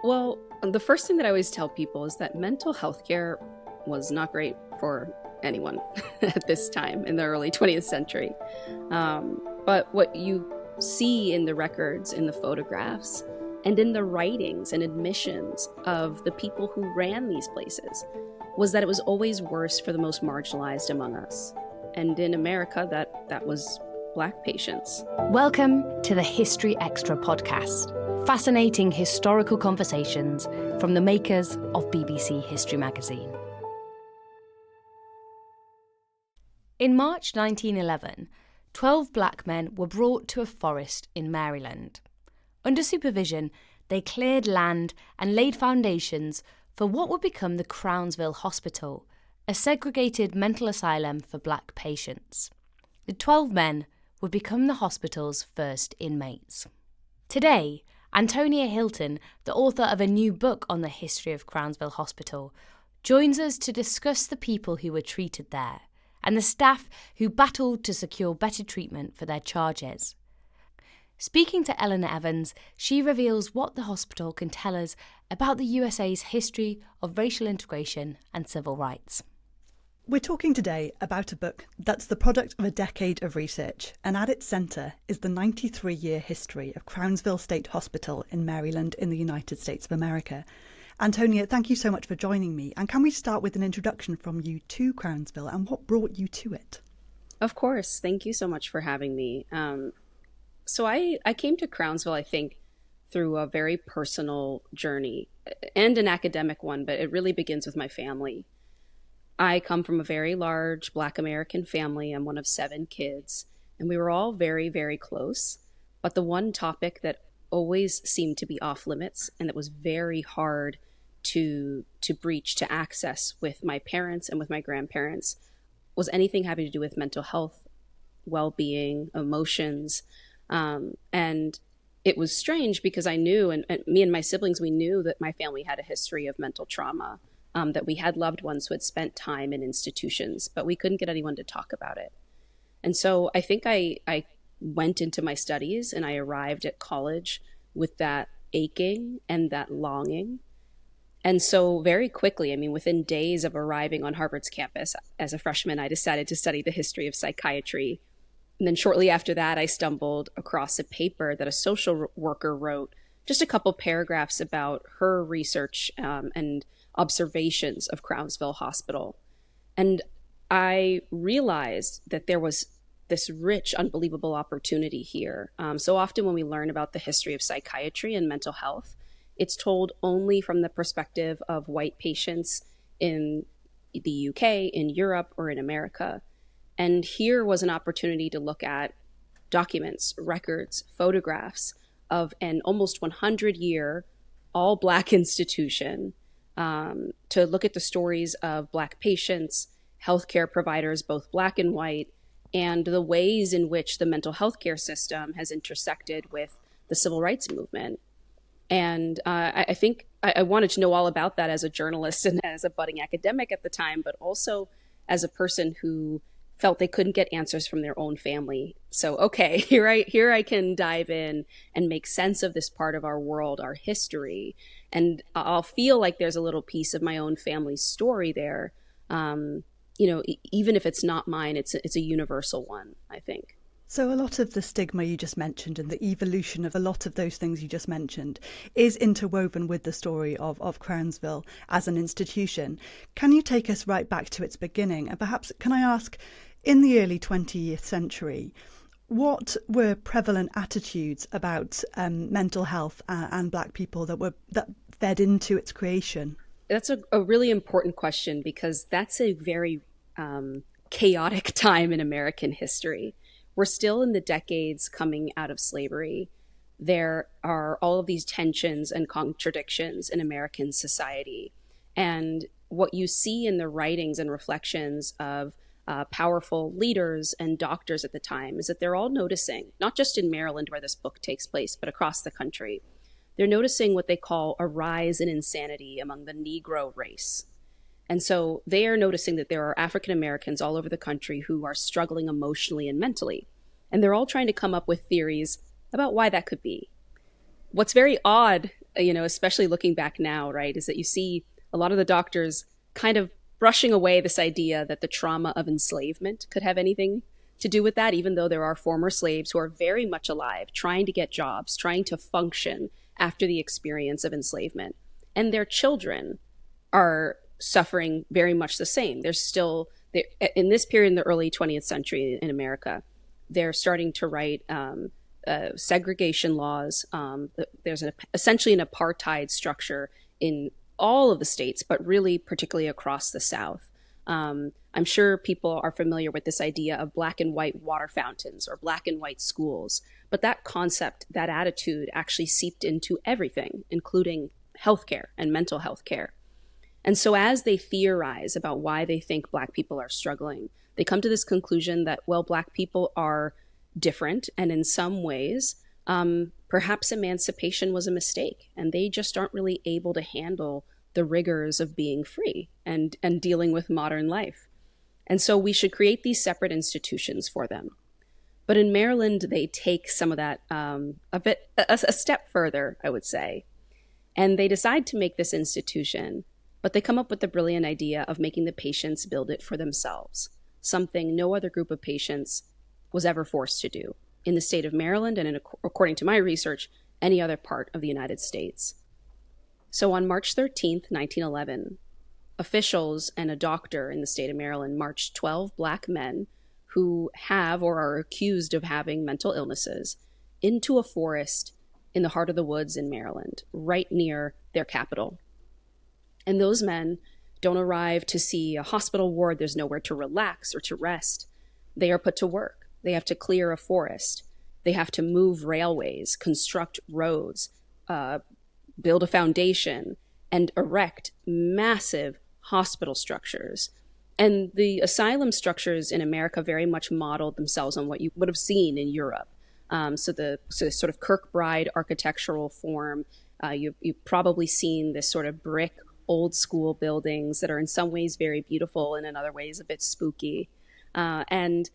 Well, the first thing that I always tell people is that mental health care was not great for anyone at this time in the early 20th century. But what you see in the records, in the photographs, and in the writings and admissions of the people who ran these places was that it was always worse for the most marginalized among us. And in America, that was Black patients. Welcome to the History Extra podcast. Fascinating historical conversations from the makers of BBC History magazine. In March 1911, 12 black men were brought to a forest in Maryland. Under supervision, they cleared land and laid foundations for what would become the Crownsville Hospital, a segregated mental asylum for black patients. The 12 men would become the hospital's first inmates. Today, Antonia Hilton, the author of a new book on the history of Crownsville Hospital, joins us to discuss the people who were treated there and the staff who battled to secure better treatment for their charges. Speaking to Eleanor Evans, she reveals what the hospital can tell us about the USA's history of racial integration and civil rights. We're talking today about a book that's the product of a decade of research, and at its centre is the 93-year history of Crownsville State Hospital in Maryland in the United States of America. Antonia, thank you so much for joining me. And can we start with an introduction from you to Crownsville and what brought you to it? Of course. Thank you so much for having me. So I came to Crownsville, I think, through a very personal journey and an academic one, but it really begins with my family. I come from a very large Black American family. I'm one of 7 kids, and we were all very, very close. But the one topic that always seemed to be off limits and that was very hard to breach, to access with my parents and with my grandparents was anything having to do with mental health, well-being, emotions. And it was strange because I knew, and me and my siblings, we knew that my family had a history of mental trauma. That we had loved ones who had spent time in institutions, but we couldn't get anyone to talk about it. And so I think I went into my studies and I arrived at college with that aching and that longing. And so very quickly, within days of arriving on Harvard's campus as a freshman, I decided to study the history of psychiatry. And then shortly after that, I stumbled across a paper that a social worker wrote, just a couple paragraphs about her research and observations of Crownsville Hospital. And I realized that there was this rich, unbelievable opportunity here. So often when we learn about the history of psychiatry and mental health, it's told only from the perspective of white patients in the UK, in Europe, or in America. And here was an opportunity to look at documents, records, photographs of an almost 100-year all Black institution, to look at the stories of Black patients, healthcare providers, both Black and white, and the ways in which the mental health care system has intersected with the civil rights movement. And I think I wanted to know all about that as a journalist and as a budding academic at the time, but also as a person who felt they couldn't get answers from their own family. So, okay, here I can dive in and make sense of this part of our world, our history. And I'll feel like there's a little piece of my own family's story there. Even if it's not mine, it's a universal one, I think. So a lot of the stigma you just mentioned and the evolution of a lot of those things you just mentioned is interwoven with the story of Crownsville as an institution. Can you take us right back to its beginning? And perhaps, can I ask, in the early 20th century, what were prevalent attitudes about mental health and Black people that fed into its creation? That's a really important question because that's a very chaotic time in American history. We're still in the decades coming out of slavery. There are all of these tensions and contradictions in American society. And what you see in the writings and reflections of powerful leaders and doctors at the time is that they're all noticing, not just in Maryland where this book takes place, but across the country, they're noticing what they call a rise in insanity among the Negro race. And so they are noticing that there are African Americans all over the country who are struggling emotionally and mentally. And they're all trying to come up with theories about why that could be. What's very odd especially looking back now, right, is that you see a lot of the doctors kind of brushing away this idea that the trauma of enslavement could have anything to do with that, even though there are former slaves who are very much alive, trying to get jobs, trying to function after the experience of enslavement. And their children are suffering very much the same. There's still, in this period in the early 20th century in America, they're starting to write segregation laws. There's essentially an apartheid structure in all of the states, but really particularly across the South. I'm sure people are familiar with this idea of black and white water fountains or black and white schools, but that concept, that attitude actually seeped into everything, including healthcare and mental health care. And so as they theorize about why they think Black people are struggling, they come to this conclusion that, well, Black people are different, and in some ways, perhaps emancipation was a mistake, and they just aren't really able to handle the rigors of being free and dealing with modern life. And so we should create these separate institutions for them. But in Maryland, they take some of that a step further, I would say. And they decide to make this institution, but they come up with the brilliant idea of making the patients build it for themselves, something no other group of patients was ever forced to do in the state of Maryland and, according to my research, any other part of the United States. So on March 13th, 1911, officials and a doctor in the state of Maryland marched 12 Black men who have or are accused of having mental illnesses into a forest in the heart of the woods in Maryland, right near their capital. And those men don't arrive to see a hospital ward. There's nowhere to relax or to rest. They are put to work. They have to clear a forest. They have to move railways, construct roads, build a foundation, and erect massive hospital structures. And the asylum structures in America very much modeled themselves on what you would have seen in Europe. So the sort of Kirkbride architectural form, you've probably seen this sort of brick old school buildings that are in some ways very beautiful and in other ways a bit spooky. And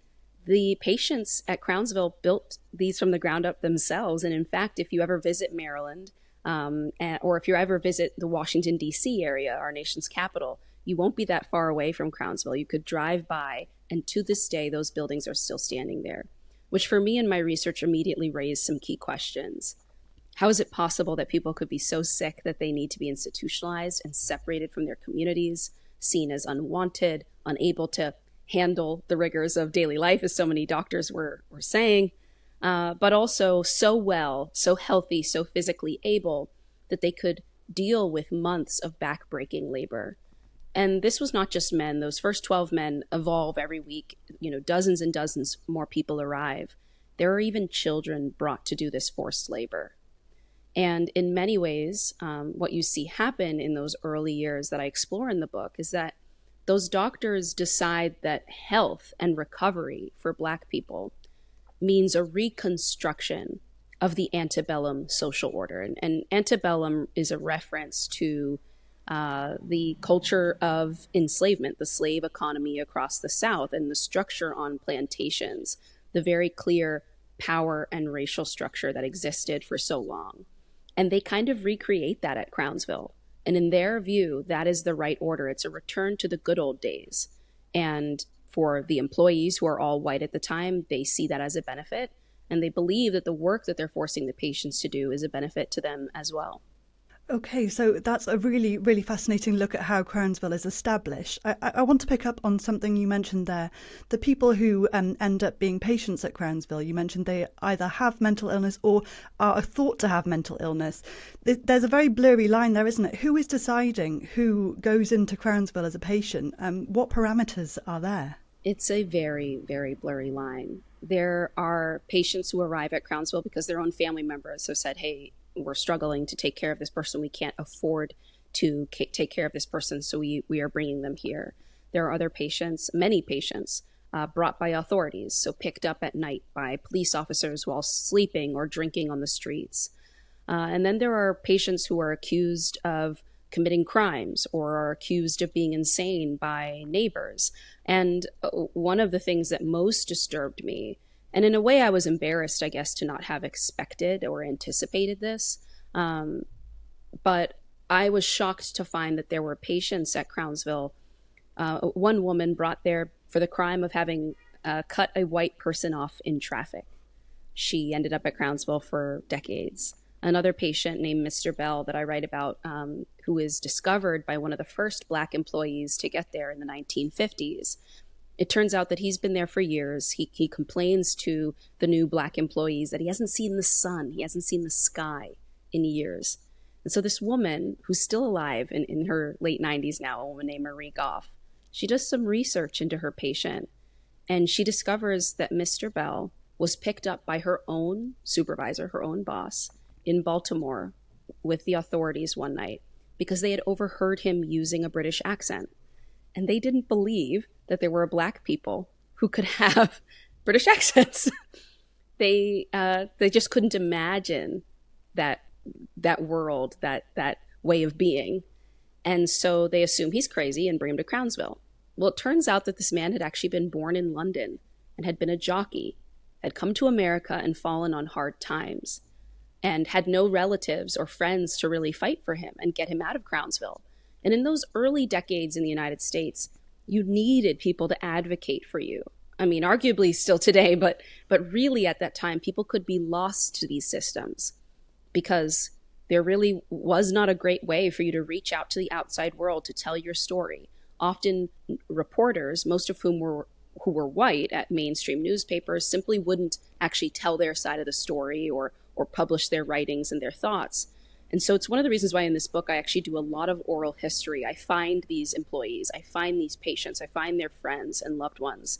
the patients at Crownsville built these from the ground up themselves. And in fact, if you ever visit Maryland, or if you ever visit the Washington, D.C. area, our nation's capital, you won't be that far away from Crownsville. You could drive by, and to this day, those buildings are still standing there, which for me and my research immediately raised some key questions. How is it possible that people could be so sick that they need to be institutionalized and separated from their communities, seen as unwanted, unable to handle the rigors of daily life, as so many doctors were saying, but also so well, so healthy, so physically able that they could deal with months of backbreaking labor? And this was not just men. Those first 12 men evolve every week. Dozens and dozens more people arrive. There are even children brought to do this forced labor. And in many ways, what you see happen in those early years that I explore in the book is that those doctors decide that health and recovery for Black people means a reconstruction of the antebellum social order. And antebellum is a reference to the culture of enslavement, the slave economy across the South, and the structure on plantations, the very clear power and racial structure that existed for so long. And they kind of recreate that at Crownsville. And in their view, that is the right order. It's a return to the good old days. And for the employees, who are all white at the time, they see that as a benefit. And they believe that the work that they're forcing the patients to do is a benefit to them as well. Okay, so that's a really, really fascinating look at how Crownsville is established. I want to pick up on something you mentioned there. The people who end up being patients at Crownsville, you mentioned they either have mental illness or are thought to have mental illness. There's a very blurry line there, isn't it? Who is deciding who goes into Crownsville as a patient? What parameters are there? It's a very, very blurry line. There are patients who arrive at Crownsville because their own family members have said, hey, we're struggling to take care of this person. We can't afford to take care of this person, so we are bringing them here. There are other patients, many patients, brought by authorities, so picked up at night by police officers while sleeping or drinking on the streets. And then there are patients who are accused of committing crimes or are accused of being insane by neighbors. And one of the things that most disturbed me, and in a way I was embarrassed, I guess, to not have expected or anticipated this, But I was shocked to find that there were patients at Crownsville. One woman brought there for the crime of having cut a white person off in traffic. She ended up at Crownsville for decades. Another patient named Mr. Bell that I write about, who is discovered by one of the first Black employees to get there in the 1950s. It turns out that he's been there for years. He complains to the new Black employees that he hasn't seen the sun, he hasn't seen the sky in years. And so this woman, who's still alive in her late 90s now, a woman named Marie Goff, she does some research into her patient, and she discovers that Mr. Bell was picked up by her own supervisor, her own boss, in Baltimore with the authorities one night because they had overheard him using a British accent. And they didn't believe that there were Black people who could have British accents. They just couldn't imagine that world, that way of being. And so they assume he's crazy and bring him to Crownsville. Well, it turns out that this man had actually been born in London and had been a jockey, had come to America and fallen on hard times, and had no relatives or friends to really fight for him and get him out of Crownsville. And in those early decades in the United States, you needed people to advocate for you. I mean, arguably still today, but really at that time, people could be lost to these systems because there really was not a great way for you to reach out to the outside world to tell your story. Often reporters, most of whom were white at mainstream newspapers, simply wouldn't actually tell their side of the story or publish their writings and their thoughts. And so it's one of the reasons why in this book I actually do a lot of oral history. I find these employees, I find these patients, I find their friends and loved ones.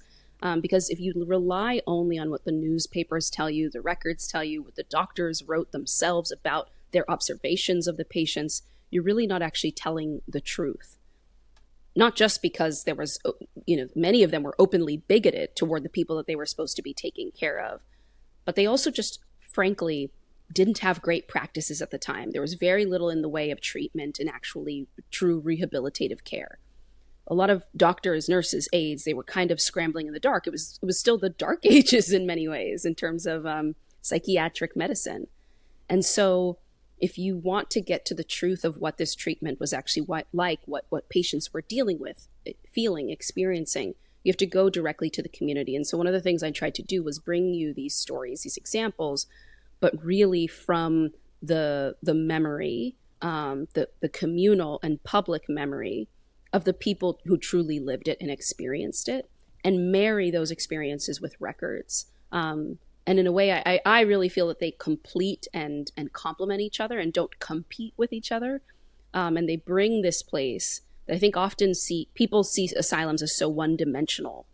Because if you rely only on what the newspapers tell you, the records tell you, what the doctors wrote themselves about their observations of the patients, you're really not actually telling the truth. Not just because there was, many of them were openly bigoted toward the people that they were supposed to be taking care of, but they also just, frankly, didn't have great practices at the time. There was very little in the way of treatment and actually true rehabilitative care. A lot of doctors, nurses, aides, they were kind of scrambling in the dark. It was still the dark ages in many ways in terms of psychiatric medicine. And so if you want to get to the truth of what this treatment was actually what patients were dealing with, feeling, experiencing, you have to go directly to the community. And so one of the things I tried to do was bring you these stories, these examples, but really from the memory, the communal and public memory of the people who truly lived it and experienced it, and marry those experiences with records. And in a way, I really feel that they complete and complement each other and don't compete with each other. And they bring this place that I think often people see asylums as so one-dimensional.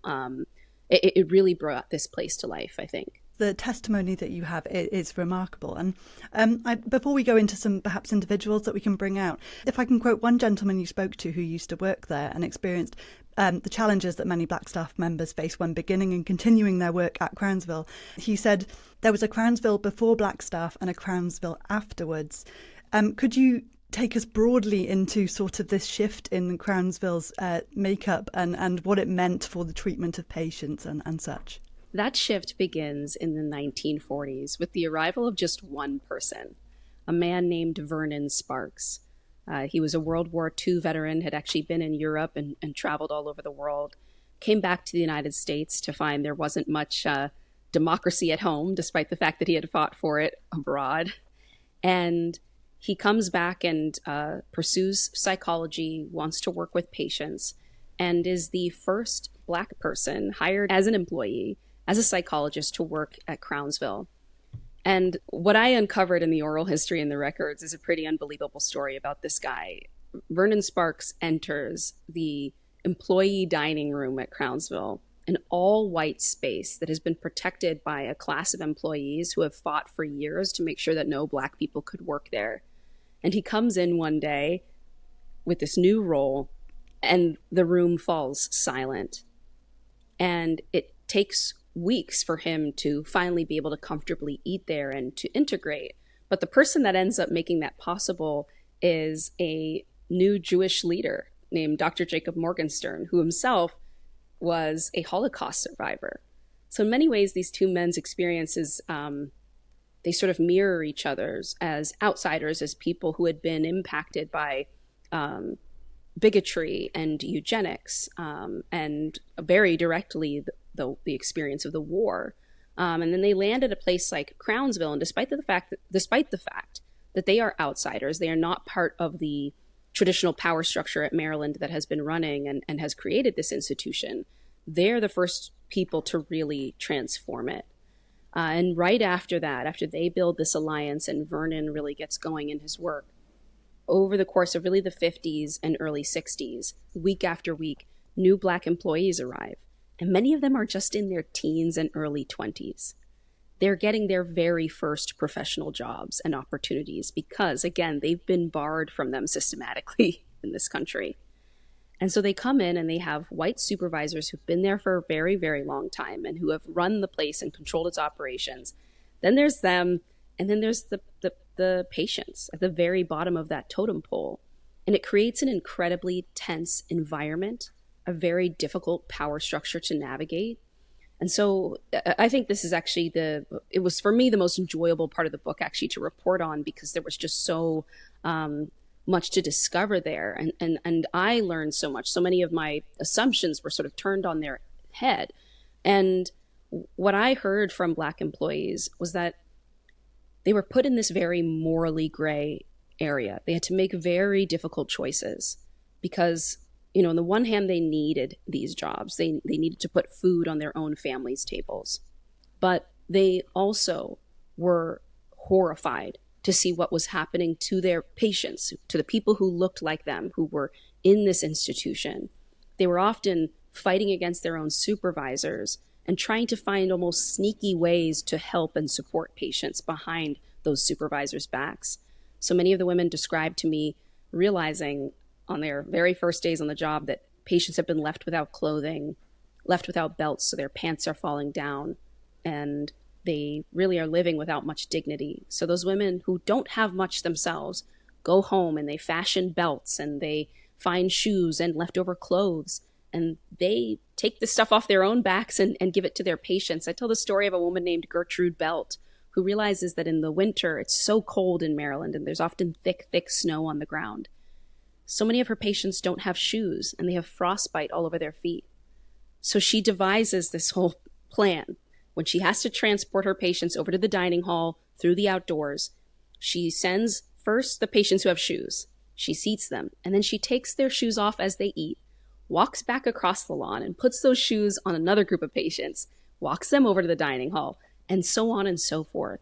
It really brought this place to life, I think. The testimony that you have is remarkable. And before we go into some perhaps individuals that we can bring out, if I can quote one gentleman you spoke to who used to work there and experienced the challenges that many Black staff members face when beginning and continuing their work at Crownsville. He said, there was a Crownsville before Black staff and a Crownsville afterwards. Could you take us broadly into sort of this shift in Crownsville's makeup and what it meant for the treatment of patients and such? That shift begins in the 1940s with the arrival of just one person, a man named Vernon Sparks. He was a World War II veteran, had actually been in Europe and traveled all over the world, came back to the United States to find there wasn't much democracy at home, despite the fact that he had fought for it abroad. And he comes back and pursues psychology, wants to work with patients, and is the first Black person hired as an employee, as a psychologist, to work at Crownsville. And what I uncovered in the oral history and the records is a pretty unbelievable story about this guy. Vernon Sparks enters the employee dining room at Crownsville, an all-white space that has been protected by a class of employees who have fought for years to make sure that no Black people could work there. And he comes in one day with this new role, and the room falls silent. And it takes weeks for him to finally be able to comfortably eat there and to integrate. But the person that ends up making that possible is a new Jewish leader named Dr. Jacob Morgenstern, who himself was a Holocaust survivor. So in many ways, these two men's experiences they sort of mirror each other's as outsiders, as people who had been impacted by bigotry and eugenics, and very directly the experience of the war. And then they land at a place like Crownsville, and despite the fact that they are outsiders, they are not part of the traditional power structure at Maryland that has been running and has created this institution. They're the first people to really transform it. And right after that, after they build this alliance and Vernon really gets going in his work, over the course of really the 50s and early 60s, week after week, new Black employees arrive. And many of them are just in their teens and early 20s. They're getting their very first professional jobs and opportunities because, again, they've been barred from them systematically in this country. And so they come in and they have white supervisors who've been there for a very, very long time and who have run the place and controlled its operations. Then there's them, and then there's the patients at the very bottom of that totem pole. And it creates an incredibly tense environment, a very difficult power structure to navigate. And so I think this is actually it was for me the most enjoyable part of the book actually to report on, because there was just so much to discover there. And I learned so much. So many of my assumptions were sort of turned on their head. And what I heard from Black employees was that they were put in this very morally gray area. They had to make very difficult choices because, on the one hand, they needed these jobs. They needed to put food on their own families' tables. But they also were horrified to see what was happening to their patients, to the people who looked like them, who were in this institution. They were often fighting against their own supervisors and trying to find almost sneaky ways to help and support patients behind those supervisors' backs. So many of the women described to me realizing on their very first days on the job that patients have been left without clothing, left without belts, so their pants are falling down, and they really are living without much dignity. So those women who don't have much themselves go home and they fashion belts and they find shoes and leftover clothes, and they take the stuff off their own backs and give it to their patients. I tell the story of a woman named Gertrude Belt, who realizes that in the winter it's so cold in Maryland and there's often thick, thick snow on the ground. So many of her patients don't have shoes and they have frostbite all over their feet. So she devises this whole plan. When she has to transport her patients over to the dining hall through the outdoors, she sends first the patients who have shoes. She seats them, and then she takes their shoes off as they eat, walks back across the lawn and puts those shoes on another group of patients, walks them over to the dining hall, and so on and so forth.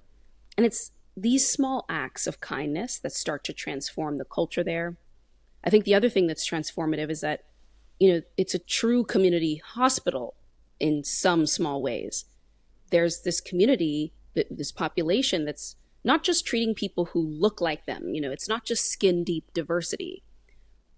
And it's these small acts of kindness that start to transform the culture there. I think the other thing that's transformative is that, it's a true community hospital in some small ways. There's this community, this population that's not just treating people who look like them. It's not just skin deep diversity.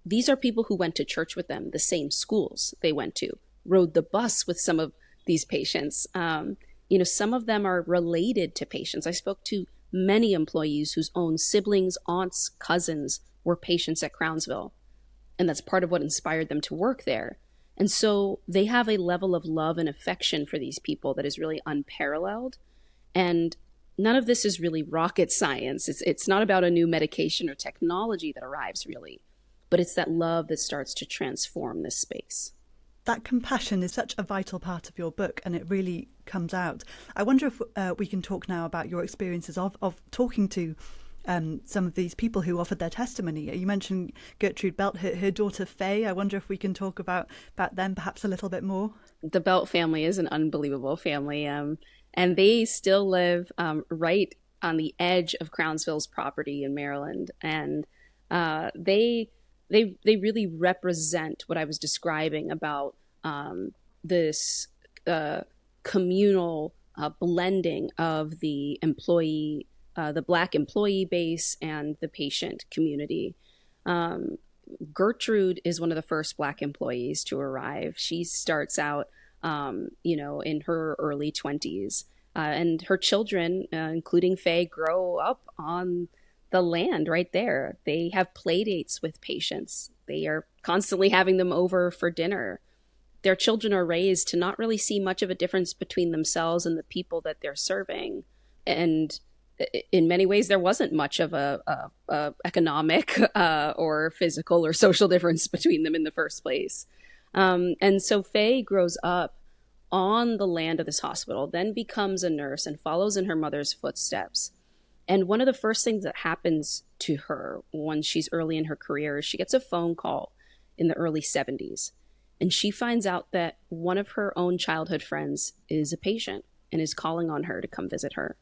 These are people who went to church with them, the same schools they went to, rode the bus with some of these patients. Some of them are related to patients. I spoke to many employees whose own siblings, aunts, cousins were patients at Crownsville. And that's part of what inspired them to work there. And so they have a level of love and affection for these people that is really unparalleled. And none of this is really rocket science. It's not about a new medication or technology that arrives, really. But it's that love that starts to transform this space. That compassion is such a vital part of your book, and it really comes out. I wonder if we can talk now about your experiences of talking to some of these people who offered their testimony. You mentioned Gertrude Belt, her daughter Faye. I wonder if we can talk about them perhaps a little bit more. The Belt family is an unbelievable family, and they still live right on the edge of Crownsville's property in Maryland. And they really represent what I was describing about this communal blending of the employee, the Black employee base and the patient community. Gertrude is one of the first Black employees to arrive. She starts out, in her early 20s, and her children, including Faye, grow up on the land right there. They have play dates with patients. They are constantly having them over for dinner. Their children are raised to not really see much of a difference between themselves and the people that they're serving. And in many ways, there wasn't much of a economic or physical or social difference between them in the first place. And so Faye grows up on the land of this hospital, then becomes a nurse and follows in her mother's footsteps. And one of the first things that happens to her when she's early in her career is she gets a phone call in the early 70s. And she finds out that one of her own childhood friends is a patient and is calling on her to come visit her.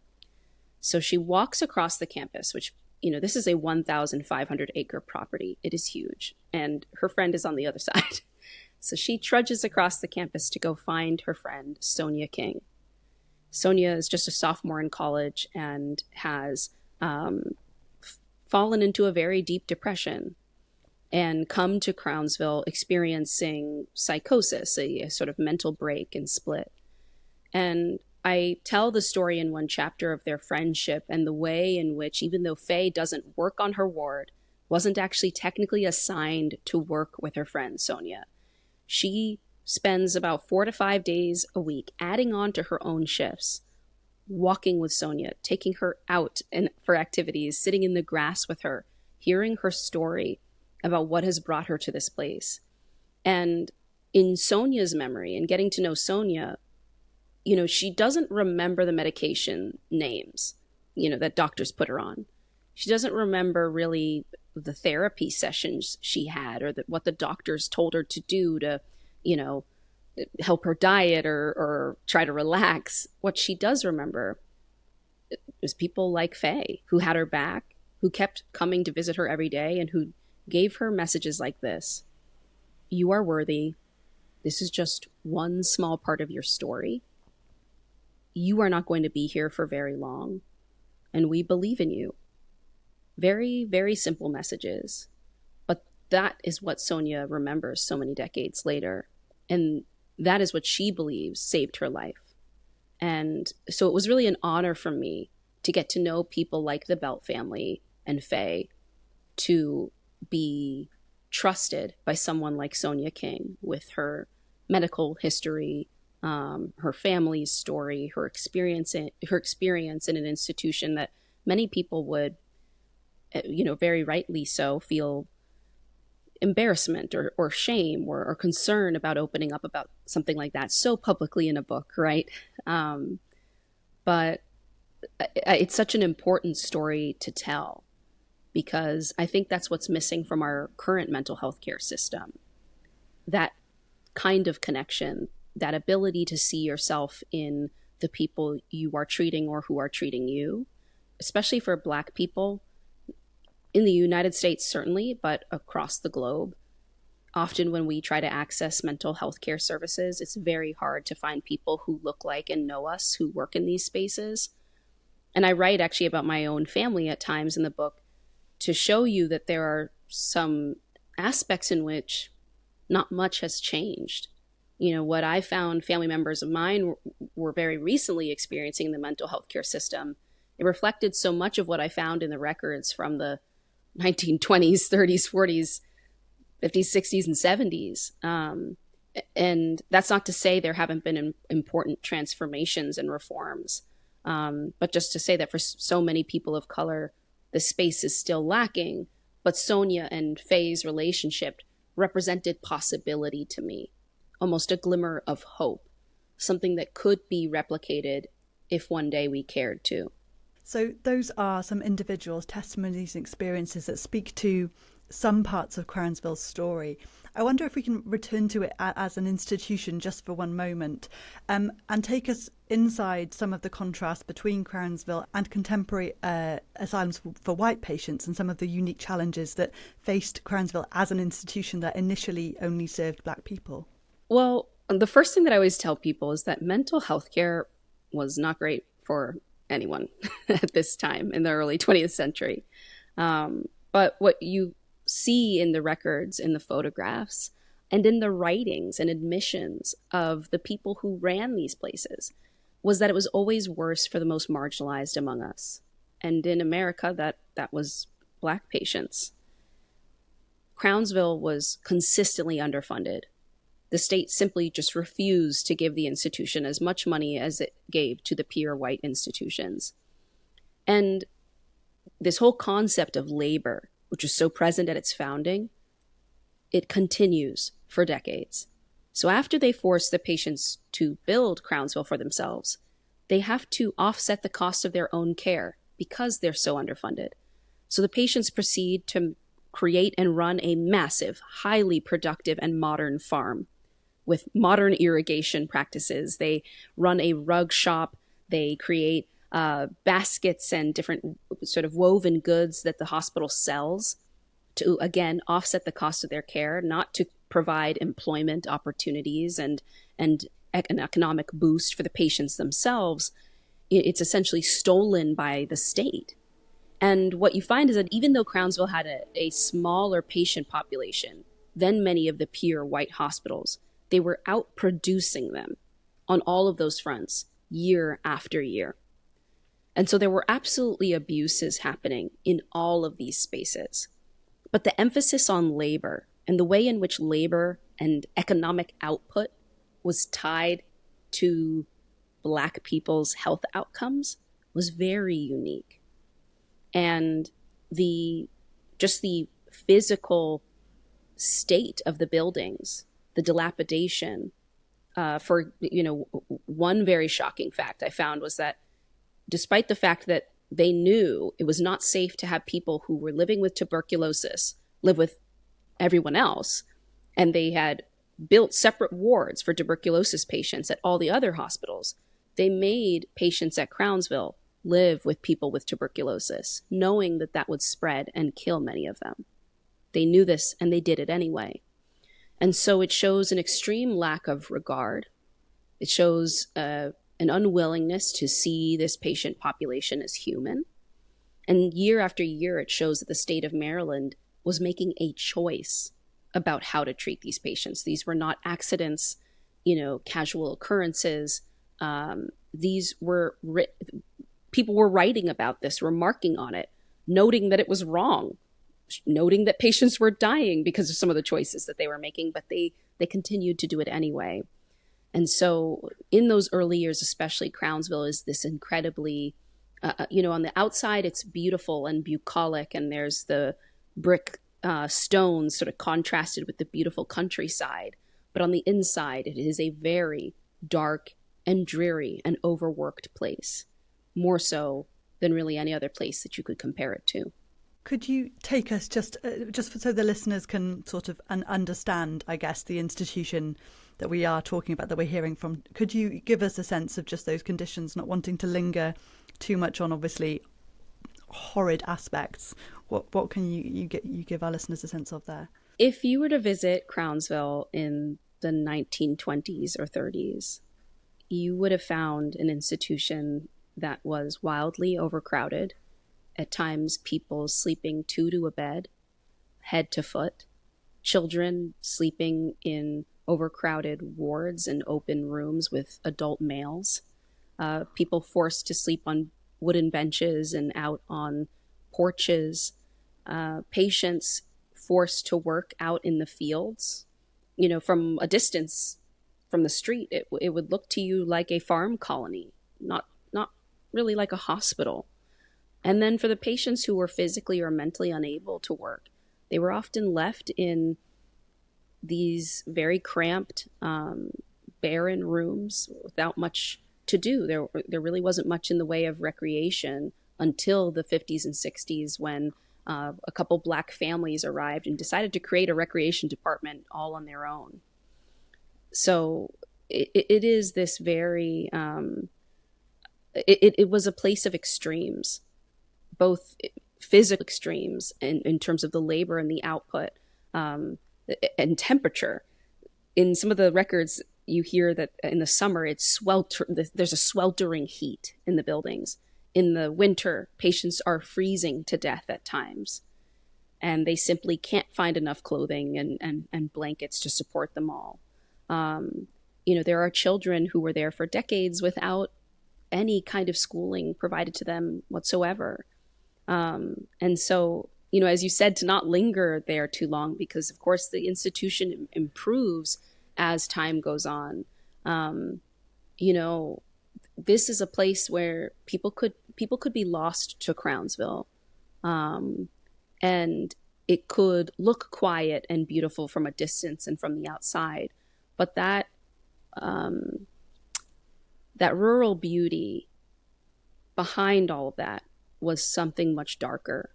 So she walks across the campus, which, this is a 1,500 acre property. It is huge. And her friend is on the other side. So she trudges across the campus to go find her friend, Sonia King. Sonia is just a sophomore in college and has fallen into a very deep depression and come to Crownsville experiencing psychosis, a sort of mental break and split. And I tell the story in one chapter of their friendship and the way in which, even though Faye doesn't work on her ward, wasn't actually technically assigned to work with her friend Sonia, she spends about 4 to 5 days a week adding on to her own shifts, walking with Sonia, taking her out for activities, sitting in the grass with her, hearing her story about what has brought her to this place. And in Sonia's memory and getting to know Sonia, she doesn't remember the medication names, that doctors put her on. She doesn't remember really the therapy sessions she had or what the doctors told her to do to, help her diet or try to relax. What she does remember is people like Faye who had her back, who kept coming to visit her every day and who gave her messages like this: you are worthy. This is just one small part of your story. You are not going to be here for very long, and we believe in you. Very, very simple messages. But that is what Sonia remembers so many decades later. And that is what she believes saved her life. And so it was really an honor for me to get to know people like the Belt family and Faye, to be trusted by someone like Sonia King with her medical history, her family's story, her experience in an institution that many people would, very rightly so, feel embarrassment or shame or concern about opening up about something like that so publicly in a book, right? But it's such an important story to tell, because I think that's what's missing from our current mental health care system. That kind of connection, that ability to see yourself in the people you are treating or who are treating you, especially for Black people in the United States, certainly, but across the globe. Often when we try to access mental health care services, it's very hard to find people who look like and know us, who work in these spaces. And I write actually about my own family at times in the book to show you that there are some aspects in which not much has changed. What I found family members of mine were very recently experiencing in the mental health care system, it reflected so much of what I found in the records from the 1920s, 30s, 40s, 50s, 60s, and 70s. And that's not to say there haven't been important transformations and reforms, but just to say that for so many people of color, the space is still lacking. But Sonia and Faye's relationship represented possibility to me, almost a glimmer of hope, something that could be replicated if one day we cared to. So those are some individuals' testimonies and experiences that speak to some parts of Crownsville's story. I wonder if we can return to it as an institution just for one moment, and take us inside some of the contrast between Crownsville and contemporary asylums for white patients and some of the unique challenges that faced Crownsville as an institution that initially only served Black people. Well, the first thing that I always tell people is that mental health care was not great for anyone at this time in the early 20th century. But what you see in the records, in the photographs, and in the writings and admissions of the people who ran these places was that it was always worse for the most marginalized among us. And in America, that was Black patients. Crownsville was consistently underfunded. The state simply just refused to give the institution as much money as it gave to the peer white institutions. And this whole concept of labor, which was so present at its founding, it continues for decades. So after they force the patients to build Crownsville for themselves, they have to offset the cost of their own care because they're so underfunded. So the patients proceed to create and run a massive, highly productive and modern farm with modern irrigation practices. They run a rug shop. They create baskets and different sort of woven goods that the hospital sells to, again, offset the cost of their care, not to provide employment opportunities and an economic boost for the patients themselves. It's essentially stolen by the state. And what you find is that even though Crownsville had a smaller patient population than many of the peer white hospitals, they were outproducing them on all of those fronts year after year. And so there were absolutely abuses happening in all of these spaces. But the emphasis on labor and the way in which labor and economic output was tied to Black people's health outcomes was very unique. And the physical state of the buildings, the dilapidation, one very shocking fact I found was that despite the fact that they knew it was not safe to have people who were living with tuberculosis live with everyone else, and they had built separate wards for tuberculosis patients at all the other hospitals, they made patients at Crownsville live with people with tuberculosis, knowing that that would spread and kill many of them. They knew this, and they did it anyway. And so it shows an extreme lack of regard. It shows an unwillingness to see this patient population as human. And year after year, it shows that the state of Maryland was making a choice about how to treat these patients. These were not accidents, casual occurrences. These were people were writing about this, remarking on it, noting that it was wrong, noting that patients were dying because of some of the choices that they were making, but they continued to do it anyway. And so in those early years, especially, Crownsville is this incredibly, on the outside, it's beautiful and bucolic, and there's the brick stones sort of contrasted with the beautiful countryside. But on the inside, it is a very dark and dreary and overworked place, more so than really any other place that you could compare it to. Could you take us just so the listeners can sort of understand, I guess, the institution that we are talking about, that we're hearing from? Could you give us a sense of just those conditions, not wanting to linger too much on obviously horrid aspects? What can you give our listeners a sense of there? If you were to visit Crownsville in the 1920s or 30s, you would have found an institution that was wildly overcrowded. At times, people sleeping two to a bed, head to foot, children sleeping in overcrowded wards and open rooms with adult males, people forced to sleep on wooden benches and out on porches, patients forced to work out in the fields. From a distance from the street, it would look to you like a farm colony, not really like a hospital. And then for the patients who were physically or mentally unable to work, they were often left in these very cramped, barren rooms without much to do. There really wasn't much in the way of recreation until the 50s and 60s, when a couple Black families arrived and decided to create a recreation department all on their own. So it is this very, it was a place of extremes, both physical extremes in terms of the labor and the output, and temperature. In some of the records, you hear that in the summer there's a sweltering heat in the buildings. In the winter, patients are freezing to death at times, and they simply can't find enough clothing and blankets to support them all. There are children who were there for decades without any kind of schooling provided to them whatsoever. And so, as you said, to not linger there too long, because of course the institution improves as time goes on. This is a place where people could people could be lost to Crownsville, and it could look quiet and beautiful from a distance and from the outside, but that rural beauty behind all of that was something much darker.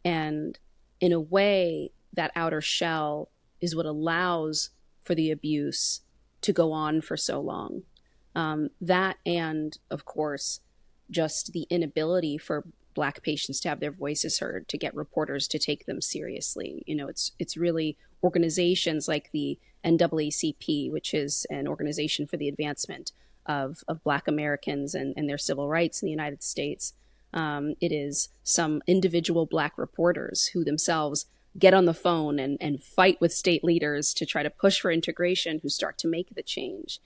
And in a way, that outer shell is what allows for the abuse to go on for so long. That, and of course, just the inability for Black patients to have their voices heard, to get reporters to take them seriously. It's really organizations like the NAACP, which is an organization for the advancement of Black Americans and their civil rights in the United States. It is some individual Black reporters who themselves get on the phone and fight with state leaders to try to push for integration, who start to make the change.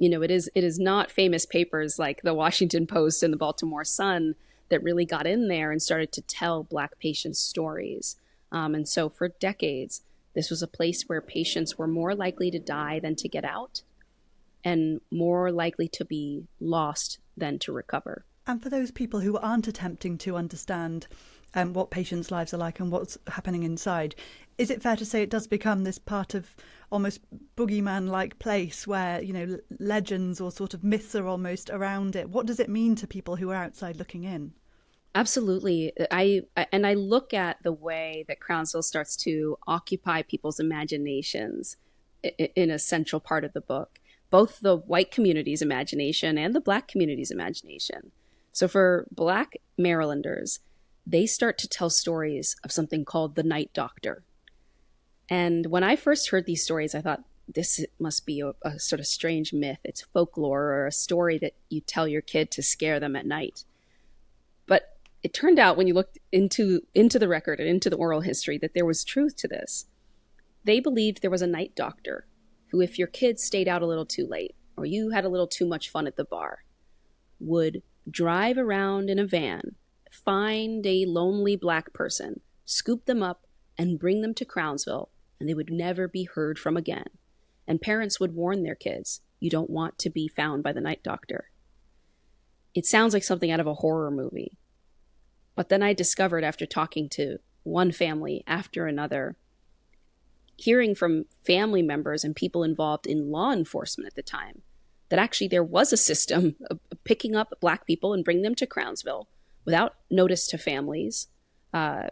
It is not famous papers like the Washington Post and the Baltimore Sun that really got in there and started to tell Black patients' stories. And so for decades, this was a place where patients were more likely to die than to get out, and more likely to be lost than to recover. And for those people who aren't attempting to understand what patients' lives are like and what's happening inside, is it fair to say it does become this part of almost boogeyman-like place where, legends or sort of myths are almost around it? What does it mean to people who are outside looking in? Absolutely. I look at the way that Crownsville starts to occupy people's imaginations in a central part of the book, both the white community's imagination and the Black community's imagination. So for Black Marylanders, they start to tell stories of something called the night doctor. And when I first heard these stories, I thought, this must be a sort of strange myth. It's folklore or a story that you tell your kid to scare them at night. But it turned out, when you looked into the record and into the oral history, that there was truth to this. They believed there was a night doctor who, if your kids stayed out a little too late or you had a little too much fun at the bar, would drive around in a van, find a lonely Black person, scoop them up, and bring them to Crownsville, and they would never be heard from again. And parents would warn their kids, you don't want to be found by the night doctor. It sounds like something out of a horror movie. But then I discovered, after talking to one family after another, hearing from family members and people involved in law enforcement at the time, that actually there was a system of picking up Black people and bringing them to Crownsville without notice to families,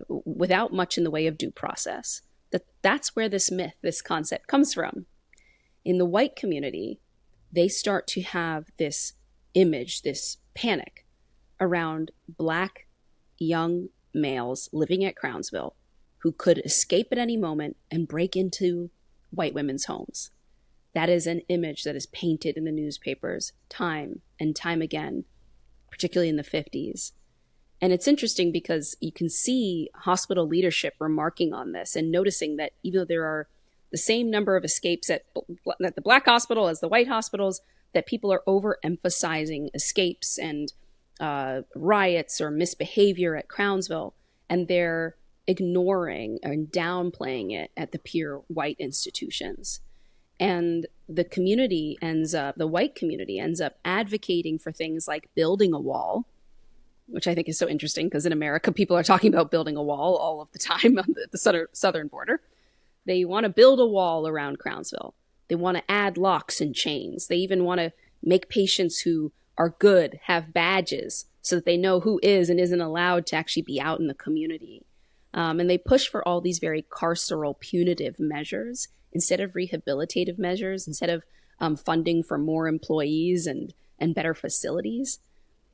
without much in the way of due process. That's where this myth, this concept comes from. In the white community, they start to have this image, this panic around Black young males living at Crownsville who could escape at any moment and break into white women's homes. That is an image that is painted in the newspapers time and time again, particularly in the 50s. And it's interesting because you can see hospital leadership remarking on this and noticing that even though there are the same number of escapes at the Black hospital as the white hospitals, that people are overemphasizing escapes and riots or misbehavior at Crownsville, and they're ignoring and downplaying it at the pure white institutions. And the white community ends up advocating for things like building a wall, which I think is so interesting because in America, people are talking about building a wall all of the time on the southern border. They want to build a wall around Crownsville. They want to add locks and chains. They even want to make patients who are good have badges so that they know who is and isn't allowed to actually be out in the community. And they push for all these very carceral punitive measures instead of rehabilitative measures, instead of funding for more employees and better facilities.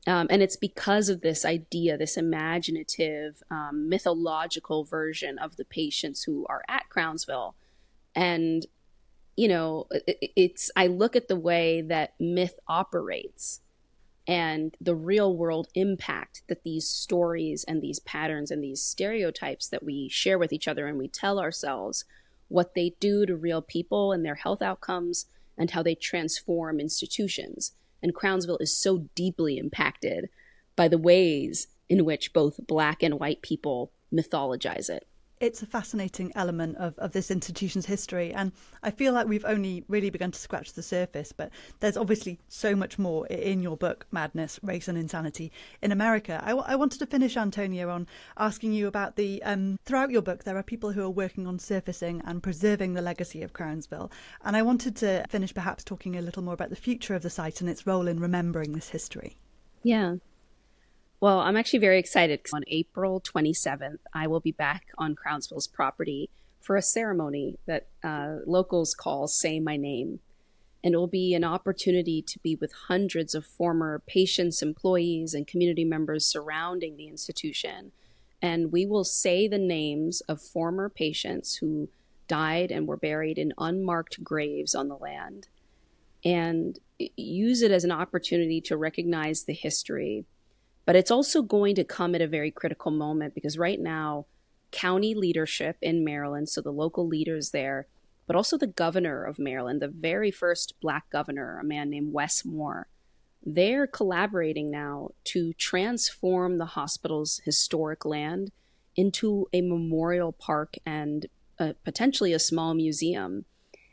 And it's because of this idea, this imaginative, mythological version of the patients who are at Crownsville. And, I look at the way that myth operates and the real world impact that these stories and these patterns and these stereotypes that we share with each other and we tell ourselves, what they do to real people and their health outcomes and how they transform institutions. And Crownsville is so deeply impacted by the ways in which both Black and white people mythologize it. It's a fascinating element of this institution's history, and I feel like we've only really begun to scratch the surface, but there's obviously so much more in your book, Madness, Race and Insanity in America. I wanted to finish, Antonia, on asking you about the, throughout your book, there are people who are working on surfacing and preserving the legacy of Crownsville, and I wanted to finish perhaps talking a little more about the future of the site and its role in remembering this history. Yeah. Well, I'm actually very excited because on April 27th, I will be back on Crownsville's property for a ceremony that locals call Say My Name. And it will be an opportunity to be with hundreds of former patients, employees, and community members surrounding the institution. And we will say the names of former patients who died and were buried in unmarked graves on the land, and use it as an opportunity to recognize the history. But it's also going to come at a very critical moment because right now, county leadership in Maryland, so the local leaders there, but also the governor of Maryland, the very first Black governor, a man named Wes Moore, they're collaborating now to transform the hospital's historic land into a memorial park and potentially a small museum.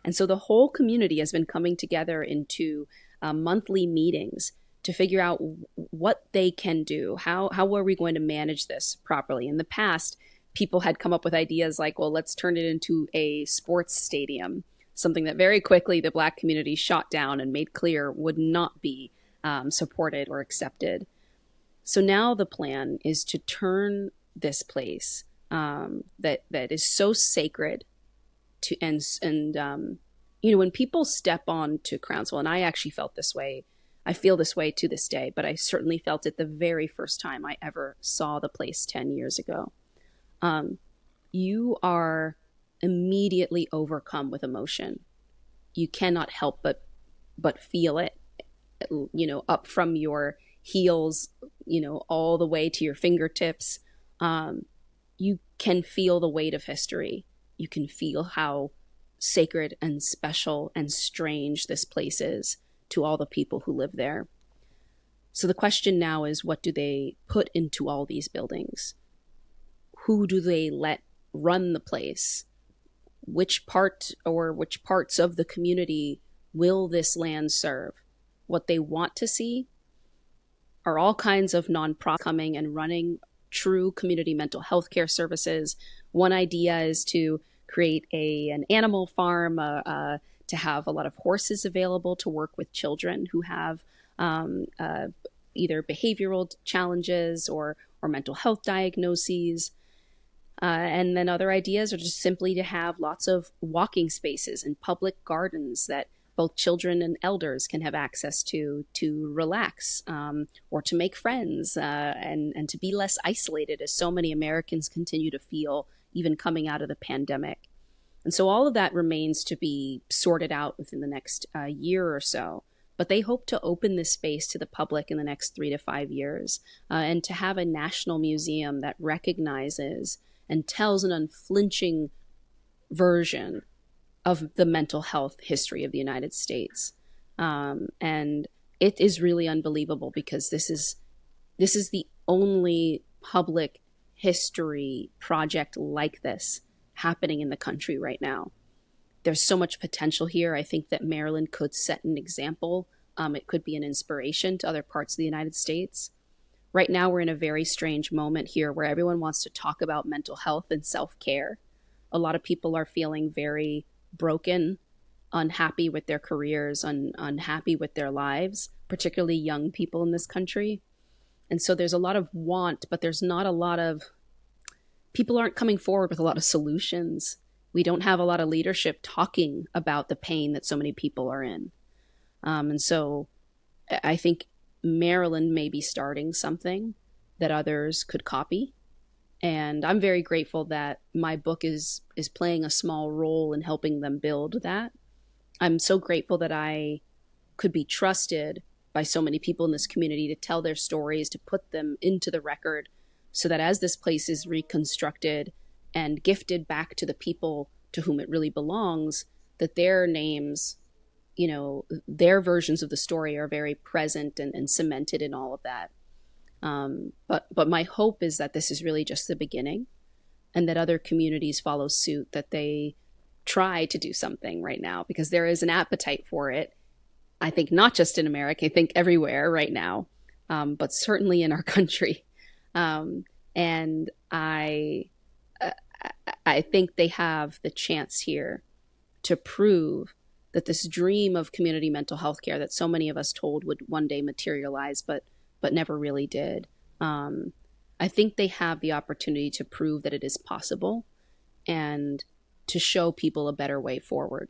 And so the whole community has been coming together into monthly meetings to figure out what they can do. How are we going to manage this properly? In the past, people had come up with ideas like, well, let's turn it into a sports stadium, something that very quickly the Black community shot down and made clear would not be supported or accepted. So now the plan is to turn this place that is so sacred to when people step on to Crownsville, and I actually felt this way, I feel this way to this day, but I certainly felt it the very first time I ever saw the place 10 years ago. You are immediately overcome with emotion. You cannot help but feel it, up from your heels, all the way to your fingertips. You can feel the weight of history. You can feel how sacred and special and strange this place is to all the people who live there. So the question now is, what do they put into all these buildings? Who do they let run the place? Which parts of the community will this land serve? What they want to see are all kinds of nonprofits coming and running true community mental health care services. One idea is to create an animal farm, to have a lot of horses available to work with children who have either behavioral challenges or mental health diagnoses. And then other ideas are just simply to have lots of walking spaces and public gardens that both children and elders can have access to relax or to make friends and to be less isolated, as so many Americans continue to feel even coming out of the pandemic. And so all of that remains to be sorted out within the next year or so. But they hope to open this space to the public in the next 3 to 5 years and to have a national museum that recognizes and tells an unflinching version of the mental health history of the United States. And it is really unbelievable because this is the only public history project like this happening in the country right now. There's so much potential here. I think that Maryland could set an example. It could be an inspiration to other parts of the United States. Right now, we're in a very strange moment here where everyone wants to talk about mental health and self-care. A lot of people are feeling very broken, unhappy with their careers, unhappy with their lives, particularly young people in this country. And so there's a lot of want, but there's not a lot of, people aren't coming forward with a lot of solutions. We don't have a lot of leadership talking about the pain that so many people are in. And so I think Maryland may be starting something that others could copy. And I'm very grateful that my book is playing a small role in helping them build that. I'm so grateful that I could be trusted by so many people in this community to tell their stories, to put them into the record, so that as this place is reconstructed and gifted back to the people to whom it really belongs, that their names, their versions of the story are very present and cemented in all of that. But my hope is that this is really just the beginning. and that other communities follow suit, that they try to do something right now, because there is an appetite for it. I think not just in America, I think everywhere right now, but certainly in our country. And I think they have the chance here to prove that this dream of community mental health care that so many of us told would one day materialize, but never really did. I think they have the opportunity to prove that it is possible and to show people a better way forward.